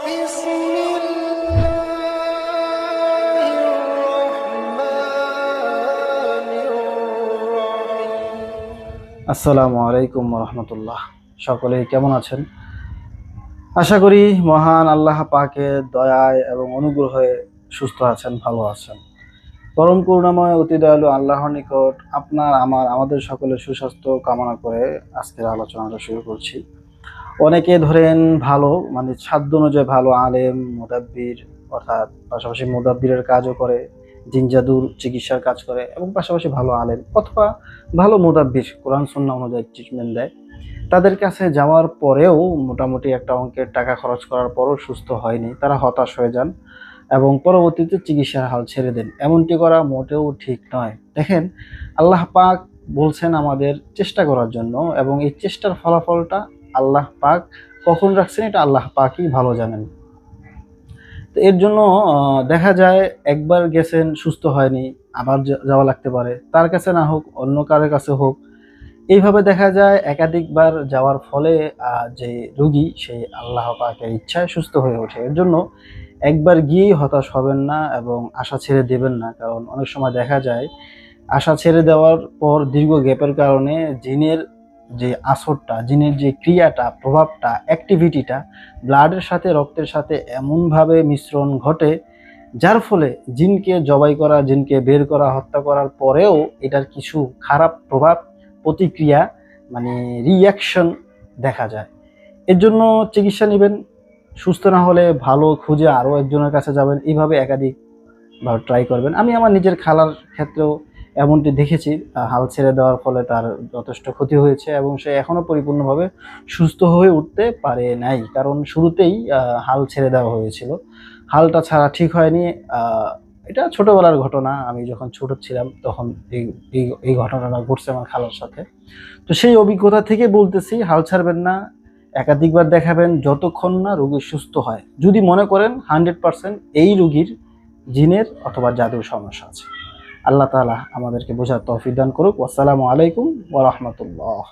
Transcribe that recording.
আসসালামু আলাইকুম রহমতুল্লাহ। সকলেই কেমন আছেন? আশা করি মহান আল্লাহ পাকের দয়ায় এবং অনুগ্রহে সুস্থ আছেন, ভালো আছেন। পরম করুণাময় অতি দয়ালু আল্লাহর নিকট আমাদের সকলের সুস্বাস্থ্য কামনা করে আজকের আলোচনাটা শুরু করছি। অনেকে ধরেন ভালো, মানে সাধ্য অনুযায়ী ভালো আলেম, মুদাব্বির, অর্থাৎ পাশাপাশি মুদাব্বিরের কাজও করে, জিন জাদুর চিকিৎসার কাজ করে এবং পাশাপাশি ভালো আলেম অথবা ভালো মুদাব্বির, কোরআন সুন্নাহ অনুযায়ী ট্রিটমেন্ট দেয়। তাদের কাছে যাওয়ার পরেও মোটামুটি একটা অঙ্কের টাকা খরচ করার পরও সুস্থ হয়নি, তারা হতাশ হয়ে যান এবং পরবর্তীতে চিকিৎসার হাল ছেড়ে দেন। এমনটি করা মোটেও ঠিক নয়। দেখেন, আল্লাহ পাক বলছেন আমাদের চেষ্টা করার জন্য, এবং এই চেষ্টার ফলাফলটা আল্লাহ পাক কখন রাখছেন এটা আল্লাহ পাকই ভালো জানেন। তো এর জন্য দেখা যায় একবার গেছেন, সুস্থ হয়নি, আবার যাওয়া লাগতে পারে, তার কাছে না হোক অন্য কারোর কাছে হোক। এইভাবে দেখা যায় একাধিকবার যাওয়ার ফলে যে রোগী সে আল্লাহ পাকের ইচ্ছায় সুস্থ হয়ে ওঠে। এর জন্য একবার গিয়েই হতাশ হবেন না এবং আশা ছেড়ে দেবেন না। কারণ অনেক সময় দেখা যায় আশা ছেড়ে দেওয়ার পর দীর্ঘ গ্যাপের কারণে জিনের যে আসরটা, জিনের যে ক্রিয়াটা, প্রভাবটা, অ্যাক্টিভিটিটা ব্লাডের সাথে, রক্তের সাথে এমনভাবে মিশ্রণ ঘটে, যার ফলে জিনকে জবাই করা, জিনকে বের করা, হত্যা করার পরেও এটার কিছু খারাপ প্রভাব, প্রতিক্রিয়া, মানে রিঅ্যাকশন দেখা যায়। এর জন্য চিকিৎসা নেবেন, সুস্থ না হলে ভালো খুঁজে আরও একজনের কাছে যাবেন, এইভাবে একাধিকবার ট্রাই করবেন। আমি আমার নিজের খালার ক্ষেত্রেও এমনটি দেখেছি। হাল ছেড়ে দেওয়ার ফলে তার যথেষ্ট ক্ষতি হয়েছে এবং সে এখনও পরিপূর্ণভাবে সুস্থ হয়ে উঠতে পারে নাই, কারণ শুরুতেই হাল ছেড়ে দেওয়া হয়েছিল। হালটা ছাড়া ঠিক হয়নি। এটা ছোটবেলার ঘটনা, আমি যখন ছোট ছিলাম তখন এই এই এই ঘটনাটা ঘটছে আমার খালার সাথে। তো সেই অভিজ্ঞতা থেকে বলতেছি, হাল ছাড়বেন না, একাধিকবার দেখাবেন যতক্ষণ না রোগী সুস্থ হয়। যদি মনে করেন 100% এই রোগীর জিনের অথবা জাদুর সমস্যা আছে। আল্লাহ তাআলা আমাদেরকে বোঝার তৌফিক দান করুক। আসসালামু আলাইকুম ওয়া রাহমাতুল্লাহ।